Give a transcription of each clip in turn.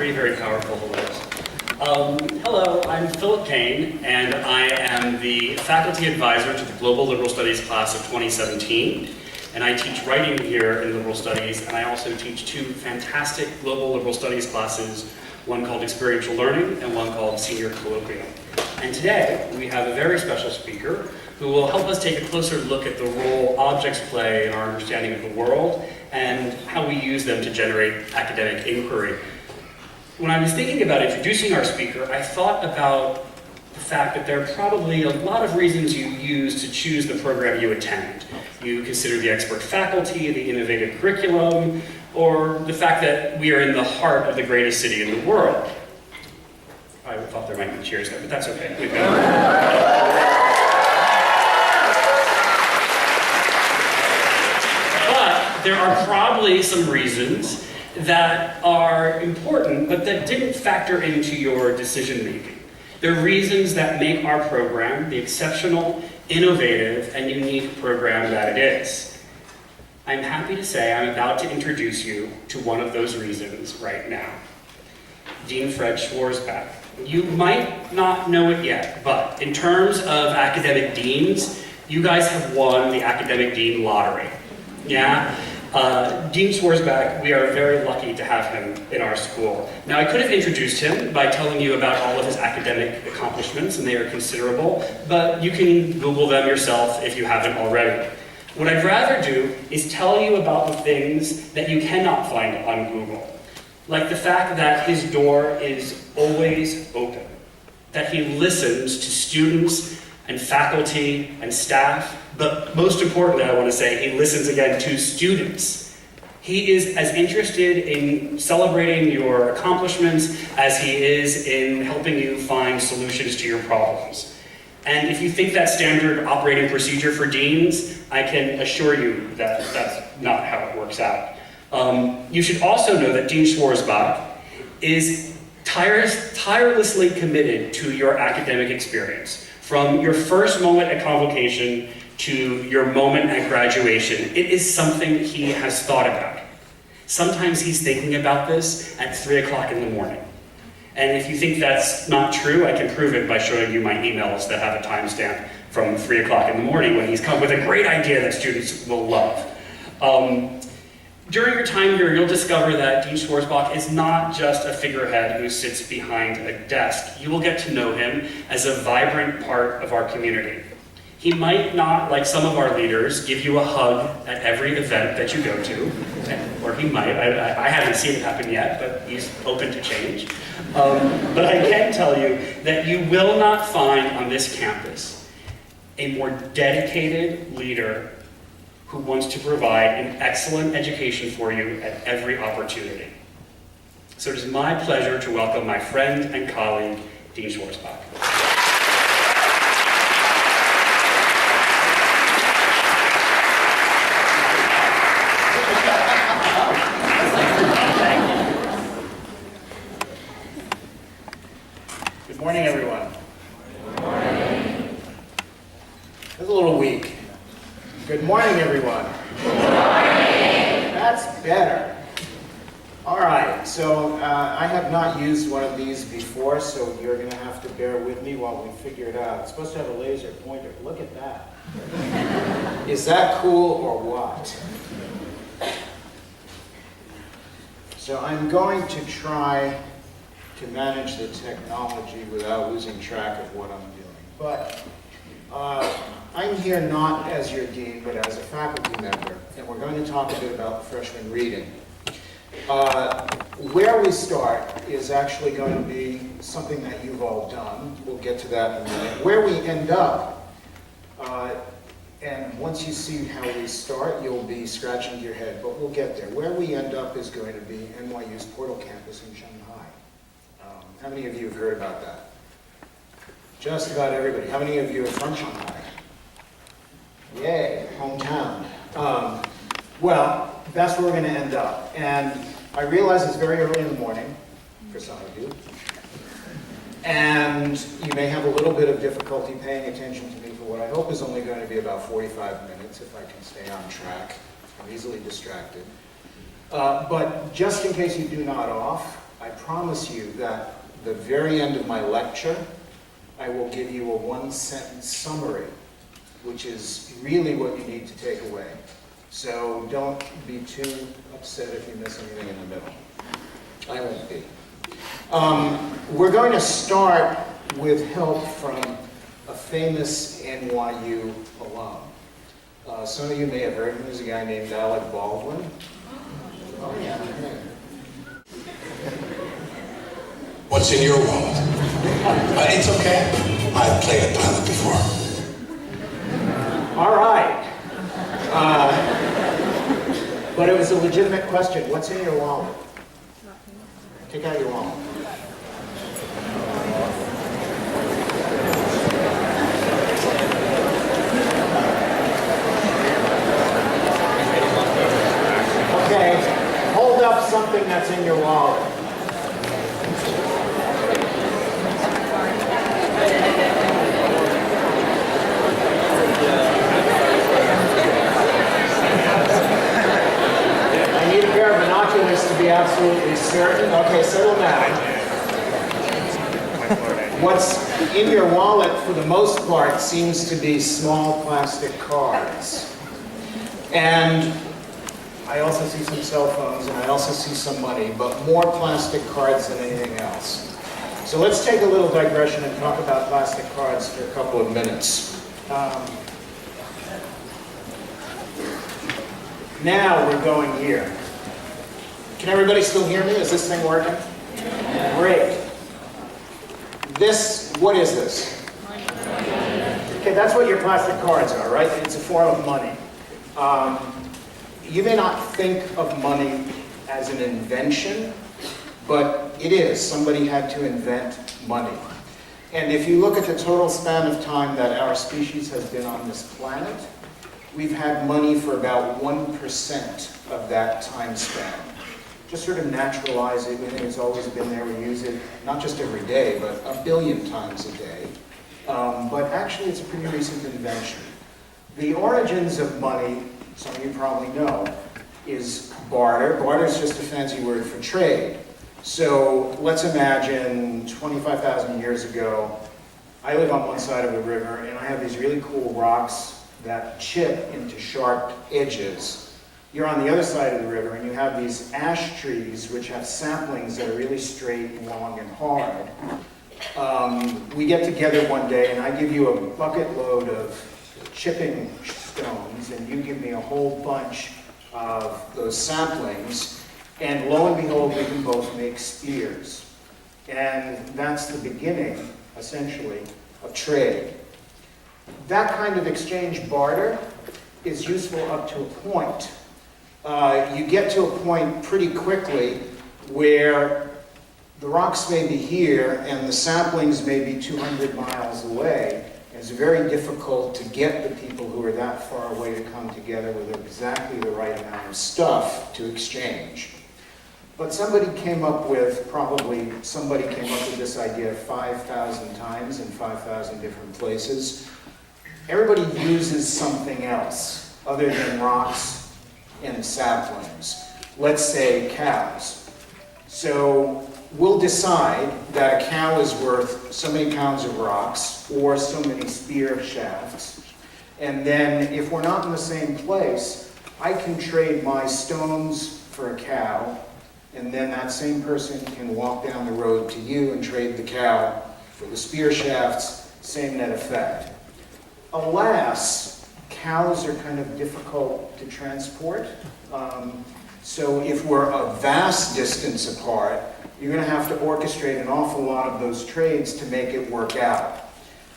Three very powerful hellos. Hello, I'm Philip Kane, and I am the faculty advisor to the Global Liberal Studies class of 2017. And I teach writing here in Liberal Studies, and I also teach two fantastic Global Liberal Studies classes, one called Experiential Learning and one called Senior Colloquium. And today, we have a very special speaker who will help us take a closer look at the role objects play in our understanding of the world and how we use them to generate academic inquiry. When I was thinking about introducing our speaker, I thought about the fact that there are probably a lot of reasons you use to choose the program you attend. You consider the expert faculty, the innovative curriculum, or the fact that we are in the heart of the greatest city in the world. I thought there might be cheers there, but that's okay. We've got But there are probably some reasons that are important, but that didn't factor into your decision making. They're reasons that make our program the exceptional, innovative, and unique program that it is. I'm happy to say I'm about to introduce you to one of those reasons right now. Dean Fred Schwarzbach. You might not know it yet, but in terms of academic deans, you guys have won the Academic Dean Lottery. Yeah? Dean Schwarzbach, we are very lucky to have him in our school. Now, I could have introduced him by telling you about all of his academic accomplishments, and they are considerable, but you can Google them yourself if you haven't already. What I'd rather do is tell you about the things that you cannot find on Google, like the fact that his door is always open, that he listens to students and faculty and staff, but most importantly, I want to say, he listens again to students. He is as interested in celebrating your accomplishments as he is in helping you find solutions to your problems. And if you think that's standard operating procedure for deans, I can assure you that that's not how it works out. You should also know that Dean Schwarzbach is tirelessly committed to your academic experience. From your first moment at convocation to your moment at graduation, it is something he has thought about. Sometimes he's thinking about this at 3 o'clock in the morning. And if you think that's not true, I can prove it by showing you my emails that have a timestamp from 3 o'clock in the morning when he's come with a great idea that students will love. During your time here, you'll discover that Dean Schwarzbach is not just a figurehead who sits behind a desk. You will get to know him as a vibrant part of our community. He might not, like some of our leaders, give you a hug at every event that you go to, or he might. I haven't seen it happen yet, but he's open to change. But I can tell you that you will not find on this campus a more dedicated leader who wants to provide an excellent education for you at every opportunity. So it is my pleasure to welcome my friend and colleague, Dean Schwarzbach. Good morning, everyone. Good morning. That's a little weak. Good morning, everyone. Good morning. That's better. All right, so I have not used one of these before, so you're going to have to bear with me while we figure it out. It's supposed to have a laser pointer. Look at that. Is that cool or what? So I'm going to try to manage the technology without losing track of what I'm doing. But I'm here not as your dean, but as a faculty member, and we're going to talk a bit about freshman reading. Where we start is actually going to be something that you've all done. We'll get to that in a minute. Where we end up, and once you see how we start, you'll be scratching your head, but we'll get there. Where we end up is going to be NYU's Portal campus in Shanghai. How many of you have heard about that? Just about everybody. How many of you are from Shanghai? Yay, hometown. Well, that's where we're going to end up. And I realize it's very early in the morning, for some of you. And you may have a little bit of difficulty paying attention to me for what I hope is only going to be about 45 minutes, if I can stay on track. I'm easily distracted. But just in case you do nod off, I promise you that the very end of my lecture, I will give you a one-sentence summary, which is really what you need to take away. So don't be too upset if you miss anything in the middle. I won't be. We're going to start with help from a famous NYU alum. Some of you may have heard him. There's a guy named Alec Baldwin. Oh, yeah. What's in your wallet? It's okay. I've played a pilot before. All right. But it was a legitimate question. What's in your wallet? Take out your wallet. Okay, hold up something that's in your wallet. I need a pair of binoculars to be absolutely certain. Okay, settle down. What's in your wallet, for the most part, seems to be small plastic cards. And I also see some cell phones, and I also see some money, but more plastic cards than anything else. So let's take a little digression and talk about plastic cards for a couple of minutes. Now we're going here. Can everybody still hear me? Is this thing working? Great. This, what is this? Okay, that's what your plastic cards are, right? It's a form of money. You may not think of money as an invention, but it is. Somebody had to invent money. And if you look at the total span of time that our species has been on this planet, we've had money for about 1% of that time span. Just sort of naturalize it. It's always been there. We use it not just every day, but 1 billion times a day. But actually, it's a pretty recent invention. The origins of money, some of you probably know, is barter. Barter is just a fancy word for trade. So let's imagine 25,000 years ago, I live on one side of the river, and I have these really cool rocks that chip into sharp edges. You're on the other side of the river, and you have these ash trees, which have saplings that are really straight, long, and hard. We get together one day, and I give you a bucket load of chipping stones, and you give me a whole bunch of those saplings, and lo and behold, we can both make spears. And that's the beginning, essentially, of trade. That kind of exchange barter is useful up to a point. You get to a point pretty quickly where the rocks may be here and the saplings may be 200 miles away. It's very difficult to get the people who are that far away to come together with exactly the right amount of stuff to exchange. But somebody came up with this idea 5,000 times in 5,000 different places. Everybody uses something else other than rocks and saplings. Let's say cows. So we'll decide that a cow is worth so many pounds of rocks or so many spear shafts. And then if we're not in the same place, I can trade my stones for a cow, and then that same person can walk down the road to you and trade the cow for the spear shafts, same net effect. Alas, cows are kind of difficult to transport. So if we're a vast distance apart, you're going to have to orchestrate an awful lot of those trades to make it work out.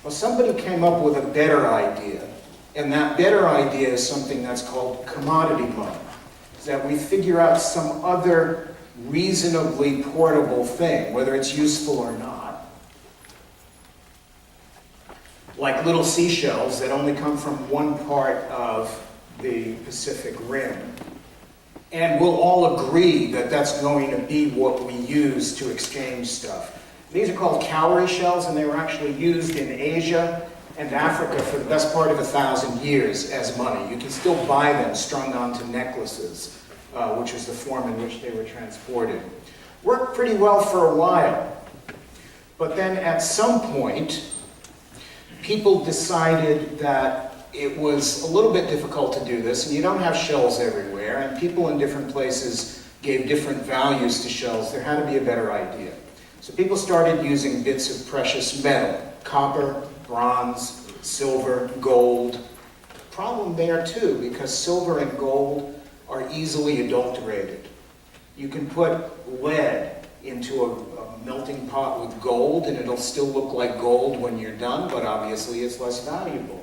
Well, somebody came up with a better idea, and that better idea is something that's called commodity money. Is that we figure out some other reasonably portable thing, whether it's useful or not. Like little seashells that only come from one part of the Pacific Rim. And we'll all agree that that's going to be what we use to exchange stuff. These are called cowrie shells, and they were actually used in Asia and Africa for the best part of 1,000 years as money. You can still buy them strung onto necklaces, which is the form in which they were transported. Worked pretty well for a while. But then at some point, people decided that it was a little bit difficult to do this, and you don't have shells everywhere, and people in different places gave different values to shells. There had to be a better idea. So people started using bits of precious metal, copper, bronze, silver, gold. Problem there too, because silver and gold are easily adulterated. You can put lead into a melting pot with gold and it'll still look like gold when you're done, but obviously it's less valuable.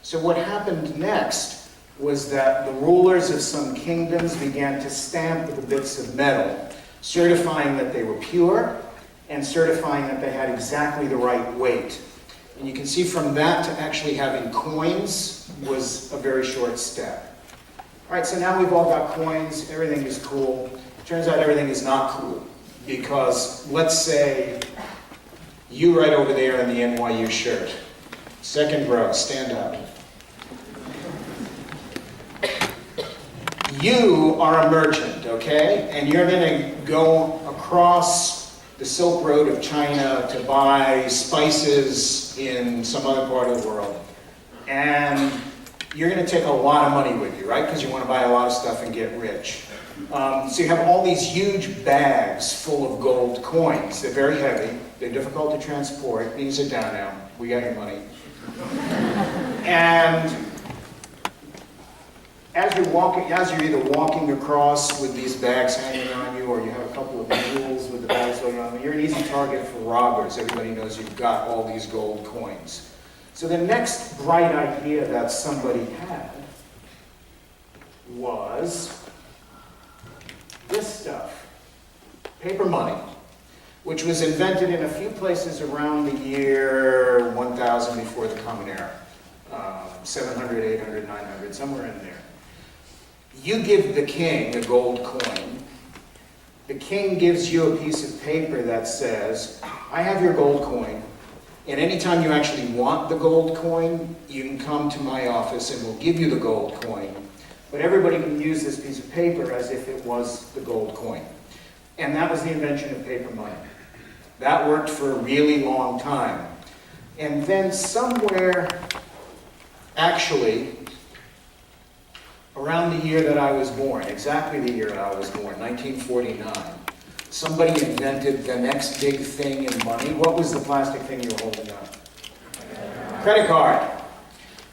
So what happened next was that the rulers of some kingdoms began to stamp the bits of metal, certifying that they were pure and certifying that they had exactly the right weight. And you can see from that to actually having coins was a very short step. All right, so now we've all got coins, everything is cool. Turns out everything is not cool, because let's say you right over there in the NYU shirt. Second row, stand up. You are a merchant, okay? And you're going to go across the Silk Road of China to buy spices in some other part of the world. And you're going to take a lot of money with you, right? Because you want to buy a lot of stuff and get rich. So you have all these huge bags full of gold coins. They're very heavy. They're difficult to transport. You can sit down now. We got your money. And as you're either walking across with these bags hanging on you, or you have a couple of mules with the bags going on, you're an easy target for robbers. Everybody knows you've got all these gold coins. So the next bright idea that somebody had was this stuff, paper money, which was invented in a few places around the year 1000 before the Common Era, 700, 800, 900, somewhere in there. You give the king a gold coin. The king gives you a piece of paper that says, I have your gold coin, and anytime you actually want the gold coin, you can come to my office and we'll give you the gold coin. But everybody can use this piece of paper as if it was the gold coin. And that was the invention of paper money. That worked for a really long time. And then somewhere, actually, around the year that I was born, exactly the year that I was born, 1949, somebody invented the next big thing in money. What was the plastic thing you were holding up? Credit card.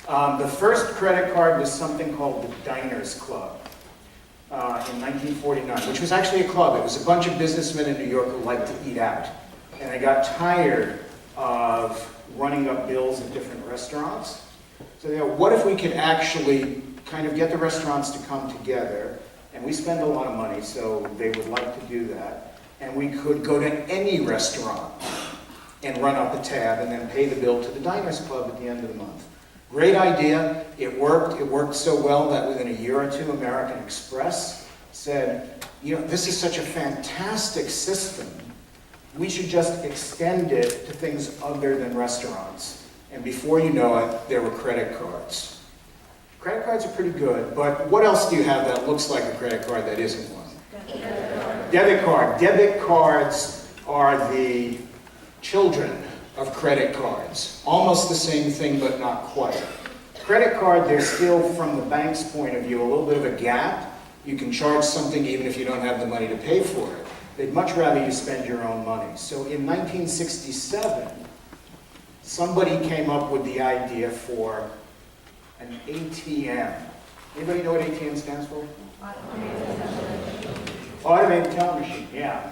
The first credit card was something called the Diners Club in 1949, which was actually a club. It was a bunch of businessmen in New York who liked to eat out. And they got tired of running up bills at different restaurants. So they go, what if we could actually kind of get the restaurants to come together, and we spend a lot of money, so they would like to do that, and we could go to any restaurant and run up a tab and then pay the bill to the Diners Club at the end of the month. Great idea. It worked. It worked so well that within a year or two, American Express said, you know, this is such a fantastic system. We should just extend it to things other than restaurants. And before you know it, there were credit cards. Credit cards are pretty good, but what else do you have that looks like a credit card that isn't one? Debit card. Debit cards are the children of credit cards. Almost the same thing, but not quite. Credit card, there's still, from the bank's point of view, a little bit of a gap. You can charge something even if you don't have the money to pay for it. They'd much rather you spend your own money. So in 1967, somebody came up with the idea for an ATM. Anybody know what ATM stands for? Automated teller machine, yeah.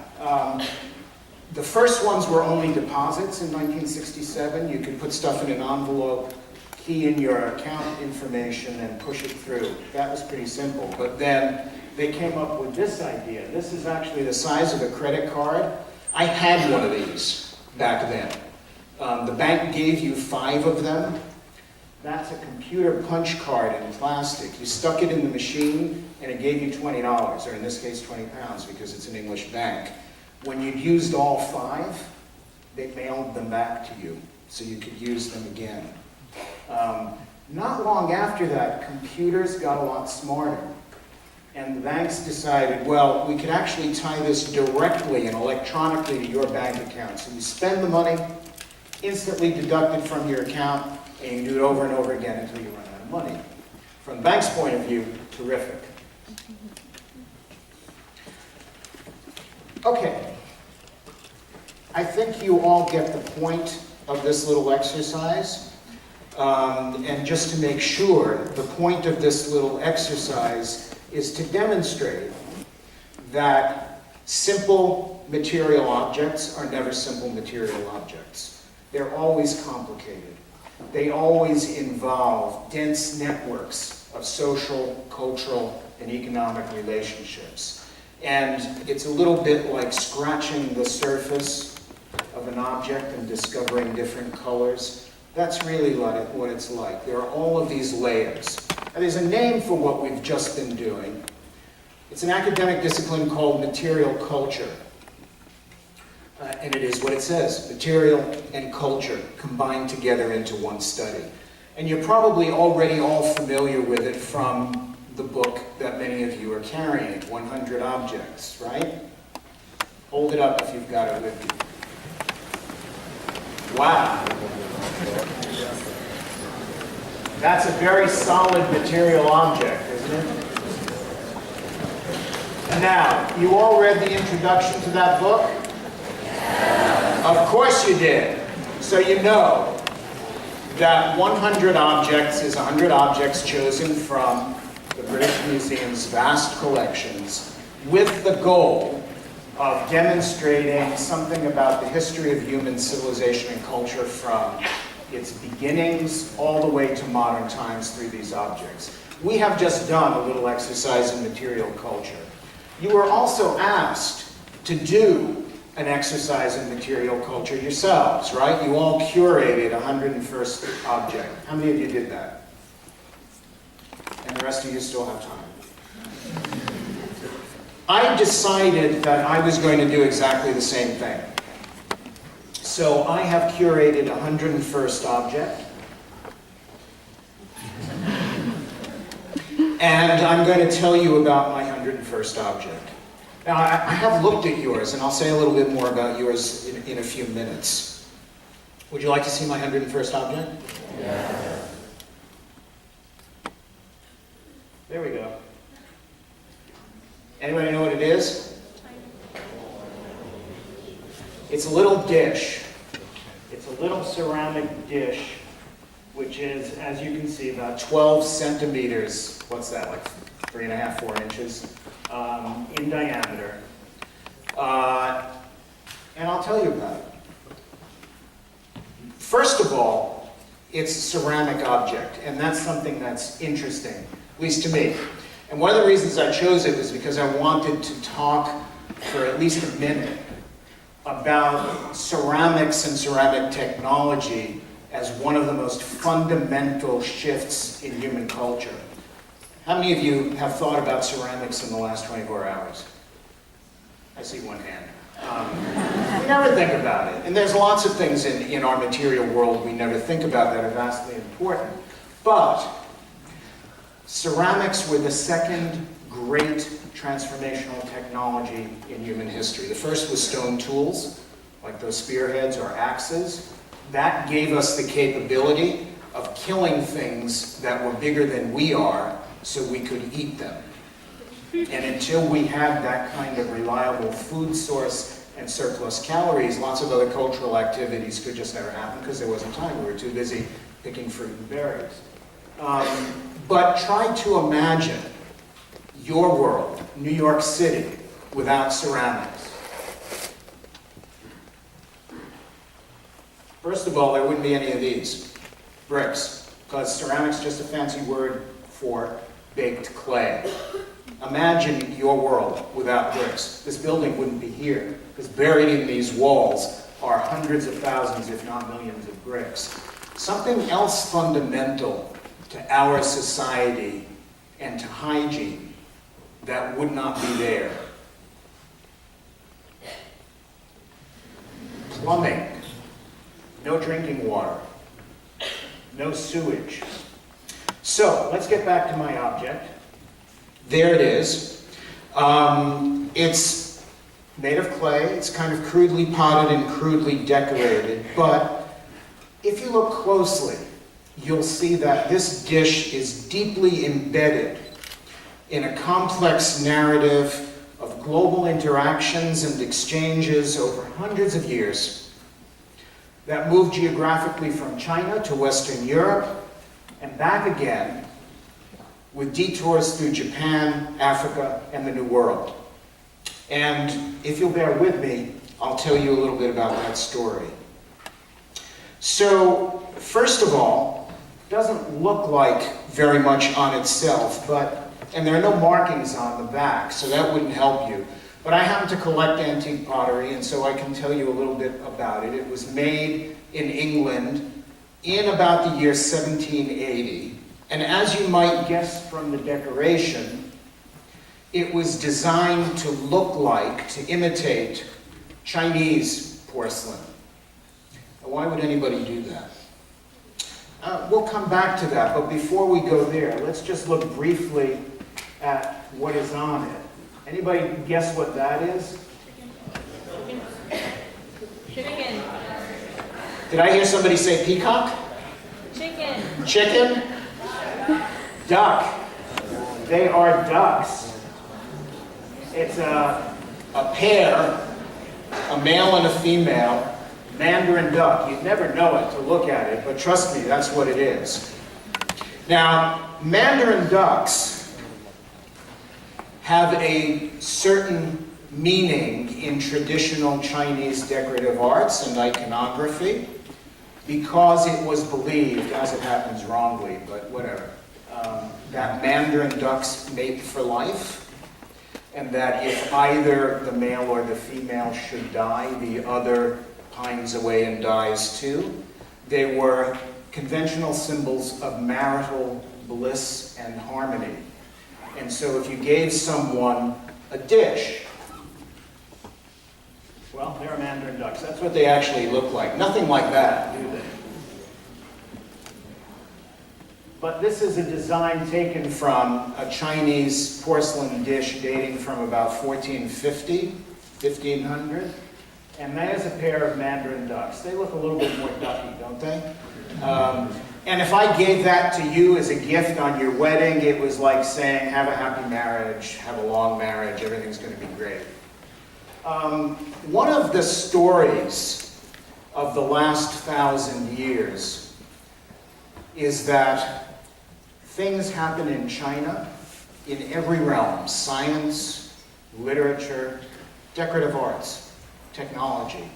The first ones were only deposits in 1967. You could put stuff in an envelope, key in your account information, and push it through. That was pretty simple. But then they came up with this idea. This is actually the size of a credit card. I had one of these back then. The bank gave you 5 of them. That's a computer punch card in plastic. You stuck it in the machine and it gave you $20, or in this case 20 pounds because it's an English bank. When you'd used all 5, they mailed them back to you so you could use them again. Not long after that, computers got a lot smarter. And the banks decided, well, we could actually tie this directly and electronically to your bank account. So you spend the money, instantly deducted from your account, and you can do it over and over again until you run out of money. From the bank's point of view, terrific. Okay. I think you all get the point of this little exercise. And just to make sure, the point of this little exercise is to demonstrate that simple material objects are never simple material objects. They're always complicated. They always involve dense networks of social, cultural, and economic relationships. And it's a little bit like scratching the surface of an object and discovering different colors. That's really what it's like. There are all of these layers. And there's a name for what we've just been doing. It's an academic discipline called material culture. And it is what it says, material and culture combined together into one study. And you're probably already all familiar with it from the book that many of you are carrying, 100 Objects, right? Hold it up if you've got it with you. Wow. That's a very solid material object, isn't it? Now, you all read the introduction to that book? Of course you did. So you know that 100 Objects is 100 objects chosen from the British Museum's vast collections with the goal of demonstrating something about the history of human civilization and culture from its beginnings all the way to modern times through these objects. We have just done a little exercise in material culture. You were also asked to do an exercise in material culture yourselves, right? You all curated 101st object. How many of you did that? And the rest of you still have time. I decided that I was going to do exactly the same thing. So I have curated 101st object. And I'm going to tell you about my 101st object. Now, I have looked at yours, and I'll say a little bit more about yours in a few minutes. Would you like to see my 101st object? Yeah. There we go. Anybody know what it is? It's a little dish. It's a little ceramic dish, which is, as you can see, about 12 centimeters. What's that, like 3.5, 4 inches in diameter. And I'll tell you about it. First of all, it's a ceramic object, and that's something that's interesting, at least to me. And one of the reasons I chose it was because I wanted to talk for at least a minute about ceramics and ceramic technology as one of the most fundamental shifts in human culture. How many of you have thought about ceramics in the last 24 hours? I see one hand. We never think about it. And there's lots of things in our material world we never think about that are vastly important. But ceramics were the second great transformational technology in human history. The first was stone tools, like those spearheads or axes. That gave us the capability of killing things that were bigger than we are so we could eat them. And until we had that kind of reliable food source and surplus calories, lots of other cultural activities could just never happen because there wasn't time. We were too busy picking fruit and berries. But try to imagine your world, New York City, without ceramics. First of all, there wouldn't be any of these bricks, because ceramics is just a fancy word for baked clay. Imagine your world without bricks. This building wouldn't be here, because buried in these walls are hundreds of thousands, if not millions, of bricks. Something else fundamental to our society and to hygiene that would not be there. Plumbing. No drinking water. No sewage. So, let's get back to my object. There it is. It's made of clay. It's kind of crudely potted and crudely decorated, but if you look closely, you'll see that this dish is deeply embedded in a complex narrative of global interactions and exchanges over hundreds of years that moved geographically from China to Western Europe and back again, with detours through Japan, Africa, and the New World. And if you'll bear with me, I'll tell you a little bit about that story. So, first of all, it doesn't look like very much on itself, and there are no markings on the back, so that wouldn't help you. But I happen to collect antique pottery, and so I can tell you a little bit about it. It was made in England in about the year 1780. And as you might guess from the decoration, it was designed to look like, to imitate Chinese porcelain. Now, why would anybody do that? We'll come back to that, but before we go there, let's just look briefly at what is on it. Anybody guess what that is? Chicken. Did I hear somebody say peacock? Chicken. Chicken? Duck. They are ducks. It's a pair, a male and a female, Mandarin duck. You'd never know it to look at it, but trust me, that's what it is. Now, Mandarin ducks have a certain meaning in traditional Chinese decorative arts and iconography because it was believed, as it happens wrongly, but whatever, that Mandarin ducks mate for life, and that if either the male or the female should die, the other pines away and dies too. They were conventional symbols of marital bliss and harmony. And so if you gave someone a dish, well, they're Mandarin ducks. That's what they actually look like. Nothing like that, do they? But this is a design taken from a Chinese porcelain dish dating from about 1450, 1500. And there's a pair of Mandarin ducks. They look a little bit more ducky, don't they? And if I gave that to you as a gift on your wedding, it was like saying, have a happy marriage, have a long marriage, everything's going to be great. One of the stories of the last 1,000 years is that things happen in China in every realm: science, literature, decorative arts, technology,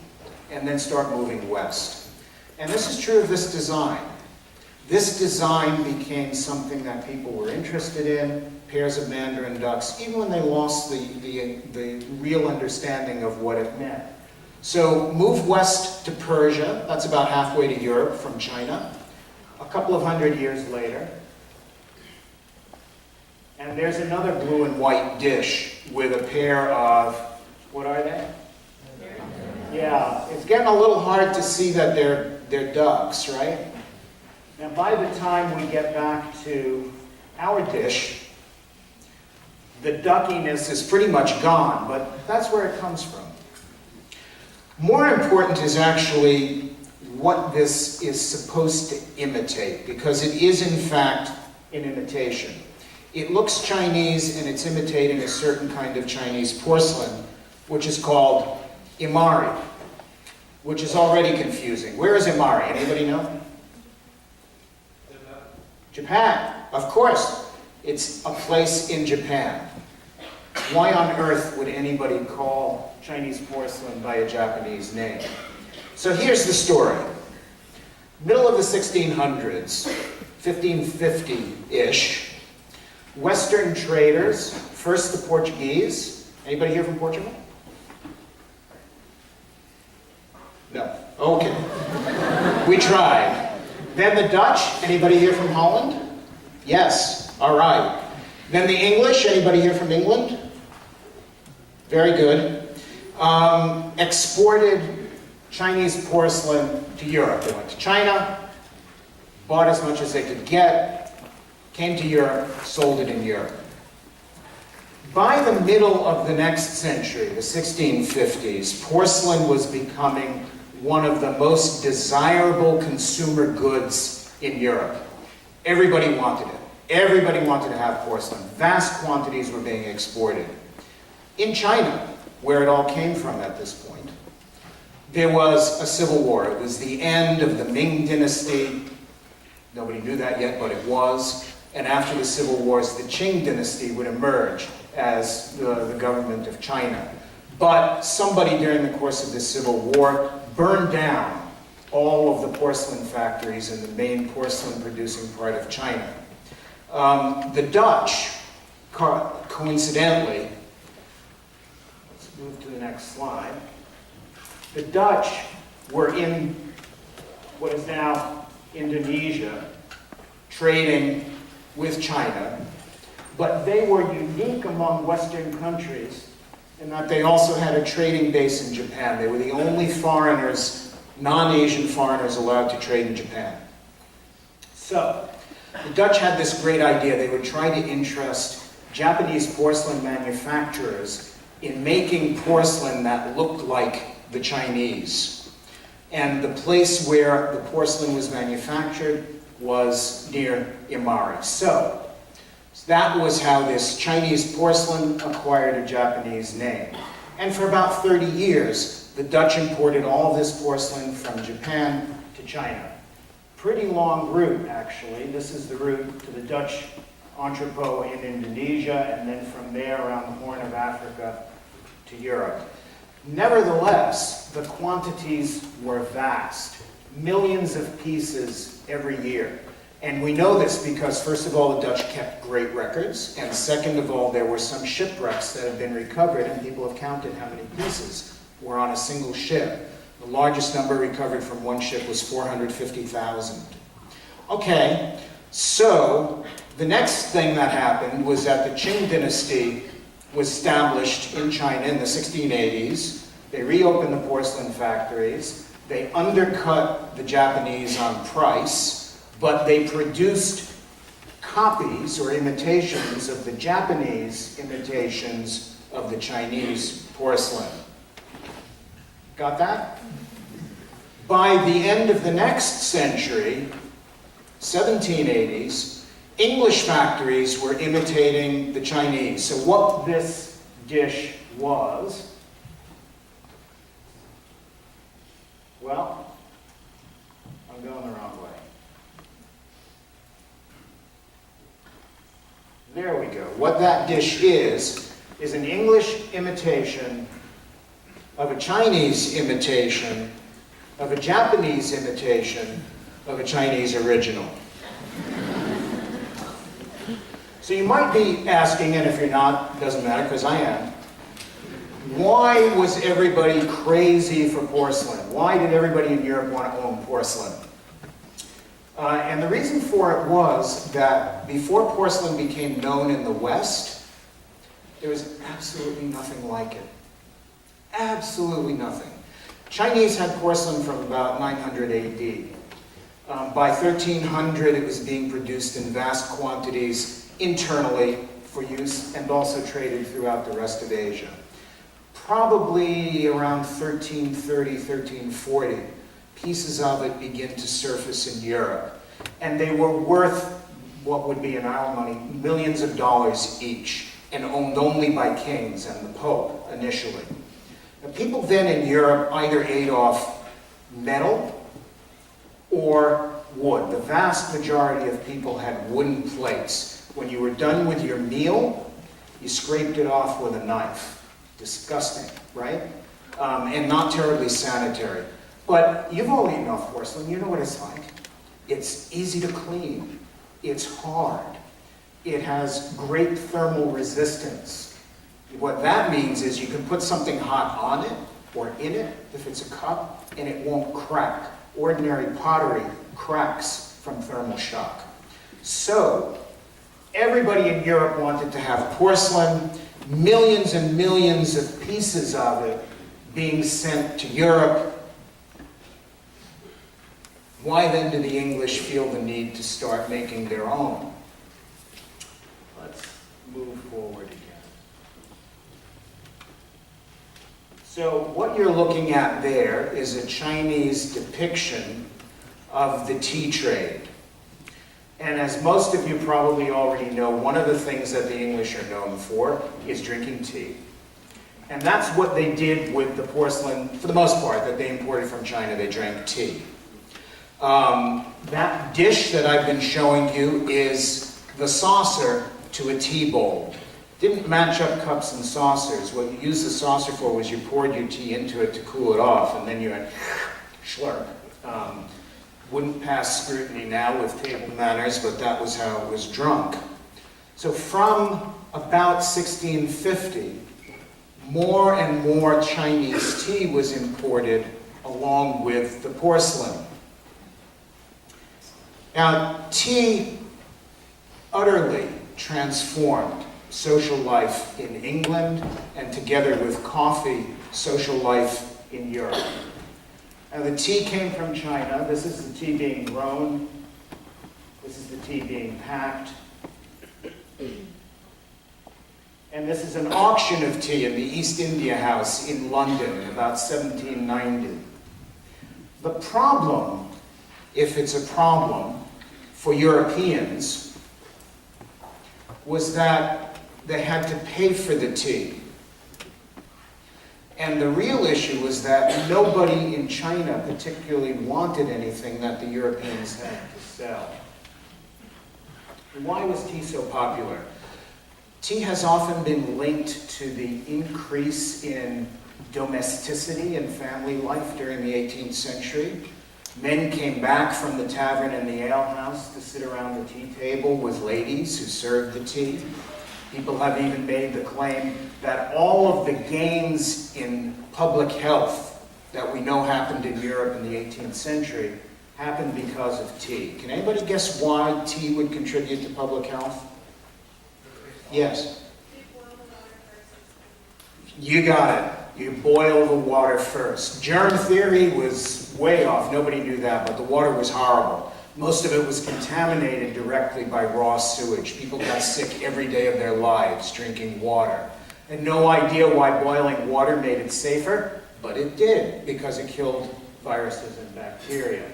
and then start moving west. And this is true of this design. This design became something that people were interested in, pairs of Mandarin ducks, even when they lost the real understanding of what it meant. So move west to Persia, that's about halfway to Europe from China, a couple of hundred years later. And there's another blue and white dish with a pair of, what are they? Yeah, it's getting a little hard to see that they're ducks, right? Now, by the time we get back to our dish, the duckiness is pretty much gone, but that's where it comes from. More important is actually what this is supposed to imitate, because it is, in fact, an imitation. It looks Chinese, and it's imitating a certain kind of Chinese porcelain, which is called imari, which is already confusing. Where is imari? Anybody know? Japan, of course. It's a place in Japan. Why on earth would anybody call Chinese porcelain by a Japanese name? So here's the story. Middle of the 1600s, 1550-ish, Western traders, first the Portuguese. Anybody here from Portugal? No. Okay. We tried. Then the Dutch. Anybody here from Holland? Yes. All right. Then the English. Anybody here from England? Very good. Exported Chinese porcelain to Europe. They went to China, bought as much as they could get, came to Europe, sold it in Europe. By the middle of the next century, the 1650s, porcelain was becoming one of the most desirable consumer goods in Europe. Everybody wanted it. Everybody wanted to have porcelain. Vast quantities were being exported. In China, where it all came from at this point, there was a civil war. It was the end of the Ming Dynasty. Nobody knew that yet, but it was. And after the civil wars, the Qing Dynasty would emerge as the government of China. But somebody during the course of the civil war burned down all of the porcelain factories in the main porcelain producing part of China. The Dutch, coincidentally, let's move to the next slide. The Dutch were in what is now Indonesia, trading with China, but they were unique among Western countries in that they also had a trading base in Japan. They were the only foreigners, non-Asian foreigners, allowed to trade in Japan. So, the Dutch had this great idea. They would try to interest Japanese porcelain manufacturers in making porcelain that looked like the Chinese. And the place where the porcelain was manufactured was near Imari. So that was how this Chinese porcelain acquired a Japanese name. And for about 30 years, the Dutch imported all this porcelain from Japan to China. Pretty long route, actually. This is the route to the Dutch entrepot in Indonesia, and then from there around the Horn of Africa to Europe. Nevertheless, the quantities were vast. Millions of pieces every year. And we know this because, first of all, the Dutch kept great records, and second of all, there were some shipwrecks that have been recovered, and people have counted how many pieces were on a single ship. The largest number recovered from one ship was 450,000. Okay, so the next thing that happened was that the Qing dynasty was established in China in the 1680s. They reopened the porcelain factories. They undercut the Japanese on price, but they produced copies or imitations of the Japanese imitations of the Chinese porcelain. Got that? By the end of the next century, 1780s, English factories were imitating the Chinese. So what this dish was, well, I'm going the wrong way. There we go. What that dish is an English imitation of a Chinese imitation of a Japanese imitation of a Chinese original. So you might be asking, and if you're not, it doesn't matter because I am, why was everybody crazy for porcelain? Why did everybody in Europe want to own porcelain? And the reason for it was that before porcelain became known in the West, there was absolutely nothing like it. Absolutely nothing. Chinese had porcelain from about 900 AD. By 1300, it was being produced in vast quantities internally for use and also traded throughout the rest of Asia. Probably around 1330, 1340, pieces of it begin to surface in Europe. And they were worth what would be in our money, millions of dollars each, and owned only by kings and the Pope initially. Now, people then in Europe either ate off metal or wood. The vast majority of people had wooden plates. When you were done with your meal, you scraped it off with a knife. Disgusting, right? And not terribly sanitary. But you've all eaten off porcelain. You know what it's like. It's easy to clean. It's hard. It has great thermal resistance. What that means is you can put something hot on it or in it, if it's a cup, and it won't crack. Ordinary pottery cracks from thermal shock. So, everybody in Europe wanted to have porcelain, millions and millions of pieces of it being sent to Europe. Why then do the English feel the need to start making their own? Let's move forward again. So what you're looking at there is a Chinese depiction of the tea trade. And as most of you probably already know, one of the things that the English are known for is drinking tea. And that's what they did with the porcelain, for the most part, that they imported from China. They drank tea. That dish that I've been showing you is the saucer to a tea bowl. Didn't match up cups and saucers. What you used the saucer for was you poured your tea into it to cool it off, and then you went slurp. Wouldn't pass scrutiny now with table manners, but that was how it was drunk. So from about 1650, more and more Chinese tea was imported along with the porcelain. Now, tea utterly transformed social life in England, and together with coffee, social life in Europe. Now, the tea came from China. This is the tea being grown. This is the tea being packed. And this is an auction of tea in the East India House in London in about 1790. The problem, if it's a problem for Europeans, was that they had to pay for the tea. And the real issue was that nobody in China particularly wanted anything that the Europeans had to sell. Why was tea so popular? Tea has often been linked to the increase in domesticity and family life during the 18th century. Men came back from the tavern and the alehouse to sit around the tea table with ladies who served the tea. People have even made the claim that all of the gains in public health that we know happened in Europe in the 18th century happened because of tea. Can anybody guess why tea would contribute to public health? Yes? You got it. You boil the water first. Germ theory was way off. Nobody knew that, but the water was horrible. Most of it was contaminated directly by raw sewage. People got sick every day of their lives drinking water. And no idea why boiling water made it safer, but it did, because it killed viruses and bacteria.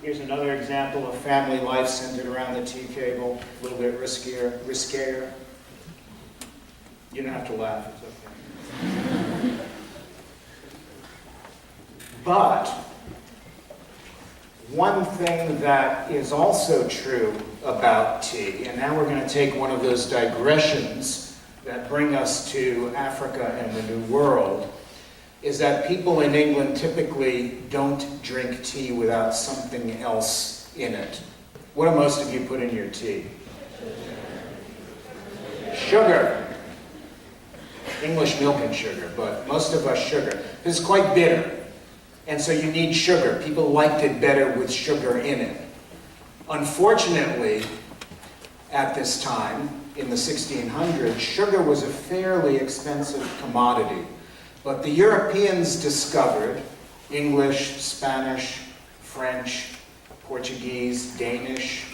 Here's another example of family life centered around the tea table, a little bit riskier. You don't have to laugh, it's okay. But one thing that is also true about tea, and now we're going to take one of those digressions that bring us to Africa and the New World, is that people in England typically don't drink tea without something else in it. What do most of you put in your tea? Sugar. English milk and sugar, but most of us sugar. It's quite bitter. And so you need sugar. People liked it better with sugar in it. Unfortunately, at this time, in the 1600s, sugar was a fairly expensive commodity. But the Europeans discovered, English, Spanish, French, Portuguese, Danish,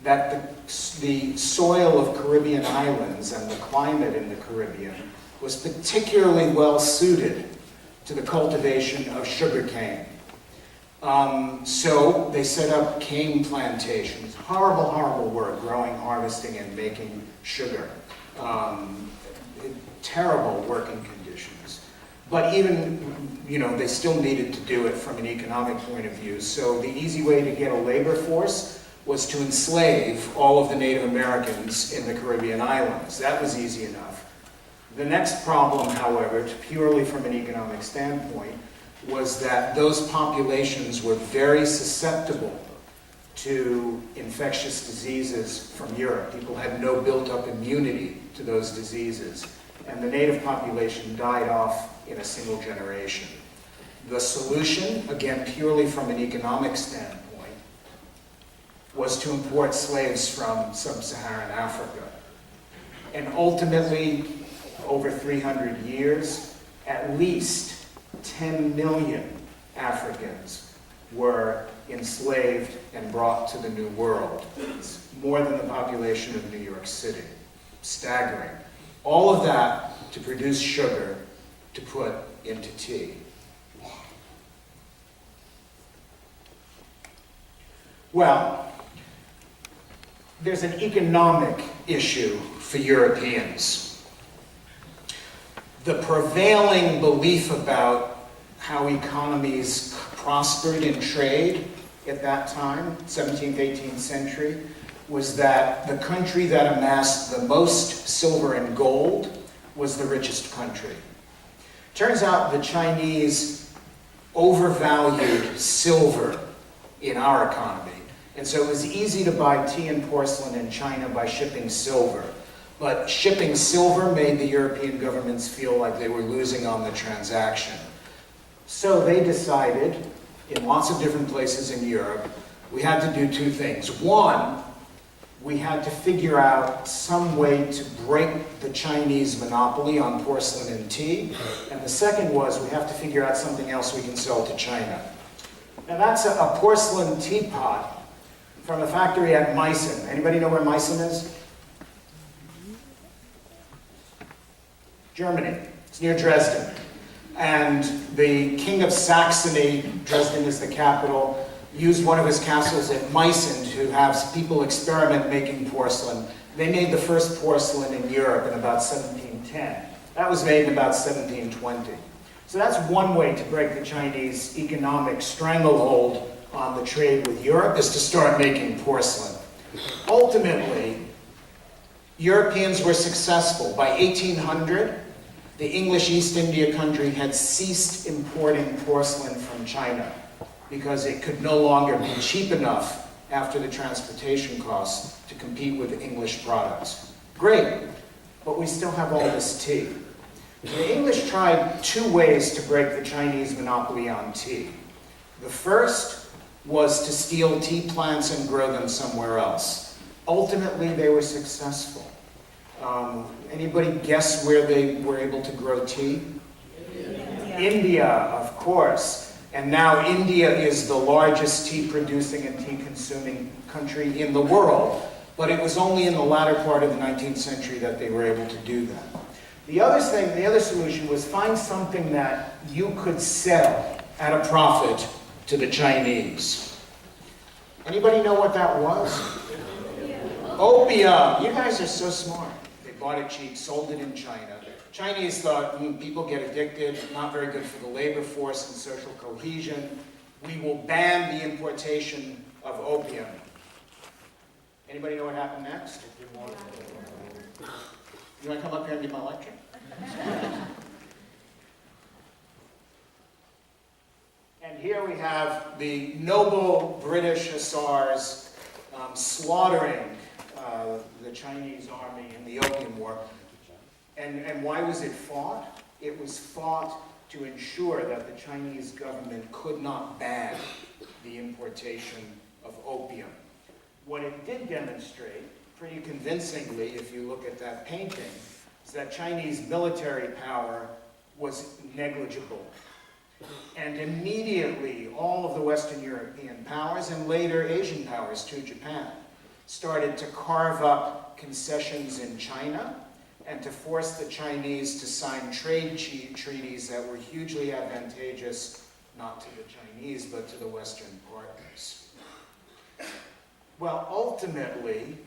that the soil of Caribbean islands and the climate in the Caribbean was particularly well suited to the cultivation of sugarcane. So they set up cane plantations. Horrible, horrible work, growing, harvesting, and making sugar. Terrible working conditions. But even, they still needed to do it from an economic point of view. So the easy way to get a labor force was to enslave all of the Native Americans in the Caribbean islands. That was easy enough. The next problem, however, purely from an economic standpoint, was that those populations were very susceptible to infectious diseases from Europe. People had no built-up immunity to those diseases, and the native population died off in a single generation. The solution, again purely from an economic standpoint, was to import slaves from sub-Saharan Africa. And ultimately, over 300 years, at least 10 million Africans were enslaved and brought to the New World. It's more than the population of New York City. Staggering. All of that to produce sugar, to put into tea. Well, there's an economic issue for Europeans. The prevailing belief about how economies prospered in trade at that time, 17th, 18th century, was that the country that amassed the most silver and gold was the richest country. Turns out the Chinese overvalued silver in our economy. And so it was easy to buy tea and porcelain in China by shipping silver. But shipping silver made the European governments feel like they were losing on the transaction. So they decided, in lots of different places in Europe, we had to do two things. One, we had to figure out some way to break the Chinese monopoly on porcelain and tea. And the second was we have to figure out something else we can sell to China. Now that's a porcelain teapot from a factory at Meissen. Anybody know where Meissen is? Germany. It's near Dresden. And the king of Saxony, Dresden is the capital, used one of his castles at Meissen to have people experiment making porcelain. They made the first porcelain in Europe in about 1710. That was made in about 1720. So that's one way to break the Chinese economic stranglehold on the trade with Europe, is to start making porcelain. Ultimately, Europeans were successful. By 1800, the English East India Company had ceased importing porcelain from China because it could no longer be cheap enough after the transportation costs to compete with English products. Great, but we still have all this tea. The English tried two ways to break the Chinese monopoly on tea. The first was to steal tea plants and grow them somewhere else. Ultimately, they were successful. Anybody guess where they were able to grow tea? India, of course. And now India is the largest tea-producing and tea-consuming country in the world. But it was only in the latter part of the 19th century that they were able to do that. The other solution was find something that you could sell at a profit to the Chinese. Anybody know what that was? Opium. You guys are so smart. They bought it cheap, sold it in China. Chinese thought, people get addicted, not very good for the labor force and social cohesion. We will ban the importation of opium. Anybody know what happened next? You want to come up here and give my lecture? And here we have the noble British Hussars slaughtering the Chinese army in the Opium War. And why was it fought? It was fought to ensure that the Chinese government could not ban the importation of opium. What it did demonstrate, pretty convincingly, if you look at that painting, is that Chinese military power was negligible. And immediately, all of the Western European powers, and later Asian powers too, Japan, started to carve up concessions in China and to force the Chinese to sign trade treaties that were hugely advantageous, not to the Chinese, but to the Western partners. Well, ultimately,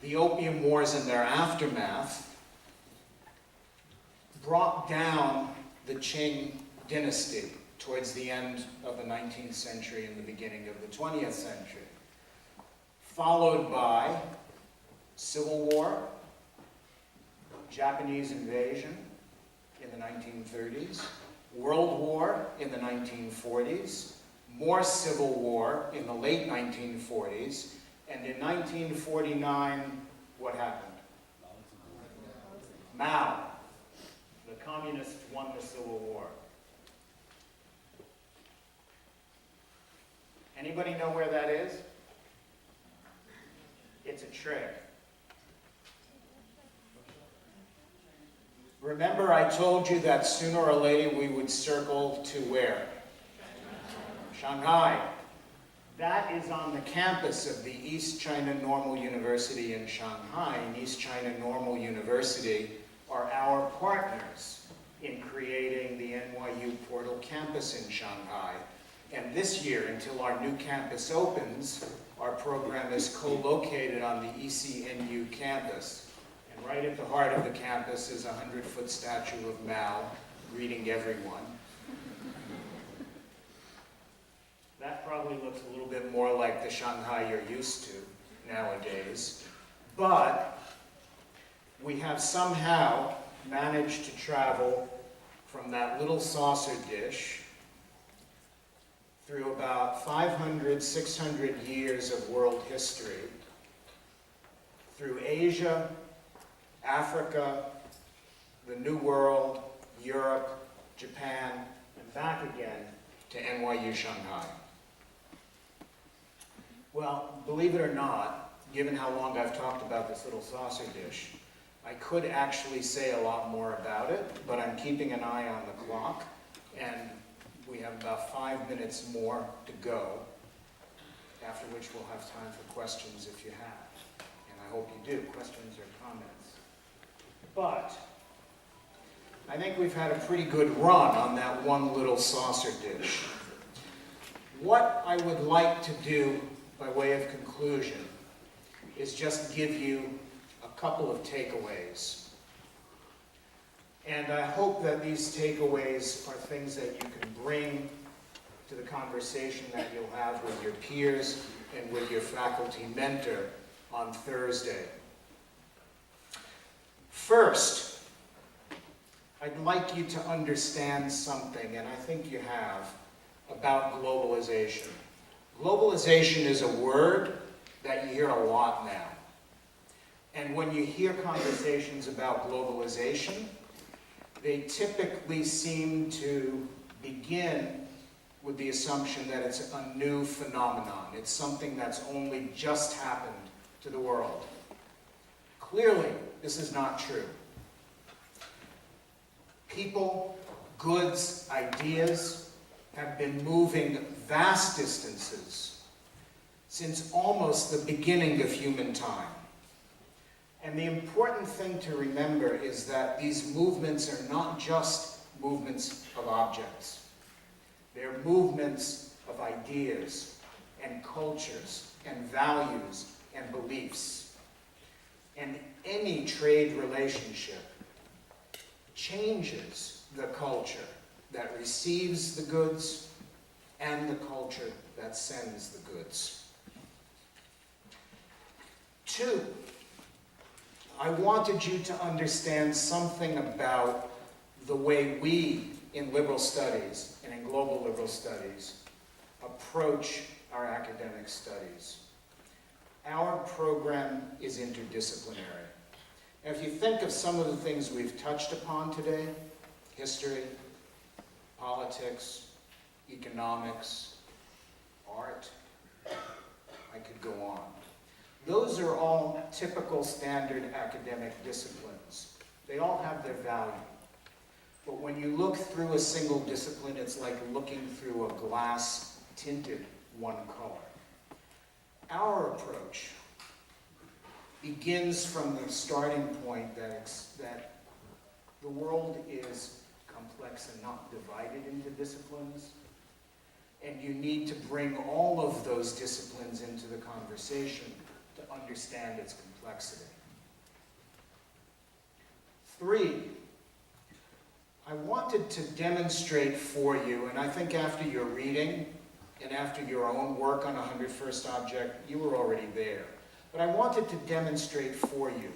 the Opium Wars and their aftermath brought down the Qing dynasty towards the end of the 19th century and the beginning of the 20th century, followed by Civil War, Japanese invasion in the 1930s, World War in the 1940s, more Civil War in the late 1940s, and in 1949, what happened? Mao. The communists won the Civil War. Anybody know where that is? It's a trick. Remember I told you that sooner or later we would circle to where? Shanghai. That is on the campus of the East China Normal University in Shanghai. And East China Normal University are our partners in creating the NYU Portal campus in Shanghai. And this year, until our new campus opens, our program is co-located on the ECNU campus. And right at the heart of the campus is a 100-foot statue of Mao greeting everyone. That probably looks a little bit more like the Shanghai you're used to nowadays. But we have somehow managed to travel from that little saucer dish through about 500, 600 years of world history, through Asia, Africa, the New World, Europe, Japan, and back again to NYU Shanghai. Well, believe it or not, given how long I've talked about this little saucer dish, I could actually say a lot more about it, but I'm keeping an eye on the clock, and we have about 5 minutes more to go, after which we'll have time for questions if you have. And I hope you do, questions or comments. But I think we've had a pretty good run on that one little saucer dish. What I would like to do by way of conclusion is just give you a couple of takeaways. And I hope that these takeaways are things that you can bring to the conversation that you'll have with your peers and with your faculty mentor on Thursday. First, I'd like you to understand something, and I think you have, about globalization. Globalization is a word that you hear a lot now. And when you hear conversations about globalization, they typically seem to begin with the assumption that it's a new phenomenon. It's something that's only just happened to the world. Clearly, this is not true. People, goods, ideas have been moving vast distances since almost the beginning of human time. And the important thing to remember is that these movements are not just movements of objects. They're movements of ideas and cultures and values and beliefs. And any trade relationship changes the culture that receives the goods and the culture that sends the goods. 2, I wanted you to understand something about the way we in liberal studies and in global liberal studies approach our academic studies. Our program is interdisciplinary. And if you think of some of the things we've touched upon today, history, politics, economics, art, I could go on. Those are all typical standard academic disciplines. They all have their value. But when you look through a single discipline, it's like looking through a glass tinted one color. Our approach begins from the starting point that the world is complex and not divided into disciplines. And you need to bring all of those disciplines into the conversation to understand its complexity. 3, I wanted to demonstrate for you, and I think after your reading and after your own work on 101st Object, you were already there. But I wanted to demonstrate for you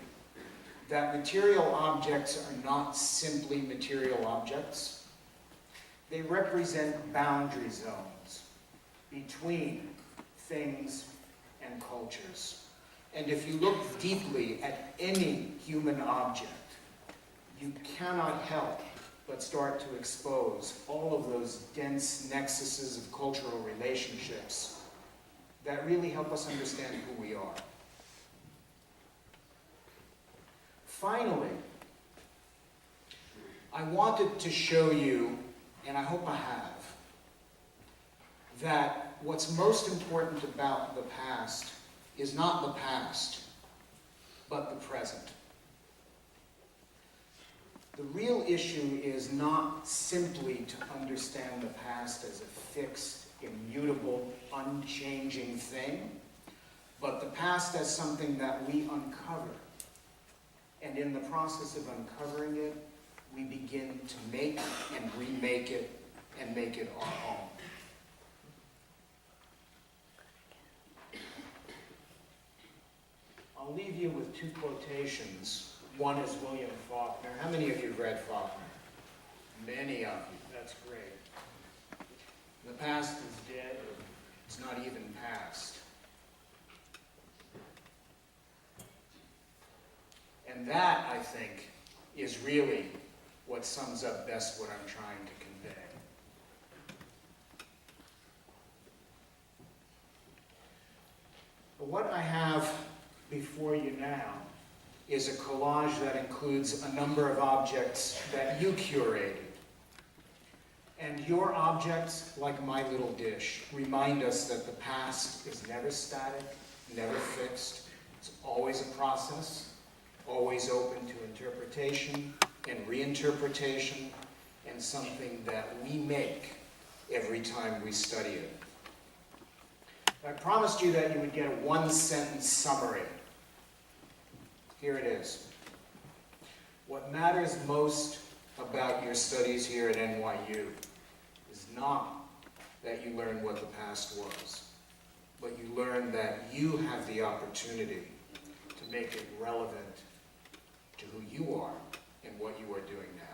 that material objects are not simply material objects. They represent boundary zones between things and cultures. And if you look deeply at any human object, you cannot help but start to expose all of those dense nexuses of cultural relationships that really help us understand who we are. Finally, I wanted to show you, and I hope I have, that what's most important about the past is not the past, but the present. The real issue is not simply to understand the past as a fixed, immutable, unchanging thing, but the past as something that we uncover. And in the process of uncovering it, we begin to make and remake it and make it our own. I'll leave you with two quotations. One is William Faulkner. How many of you have read Faulkner? Many of you. That's great. The past is dead, or it's not even past. And that, I think, is really what sums up best what I'm trying to convey. But what I have before you now is a collage that includes a number of objects that you curated. And your objects, like my little dish, remind us that the past is never static, never fixed. It's always a process, always open to interpretation and reinterpretation, and something that we make every time we study it. I promised you that you would get a one-sentence summary. Here it is. What matters most about your studies here at NYU is not that you learn what the past was, but you learn that you have the opportunity to make it relevant to who you are and what you are doing now.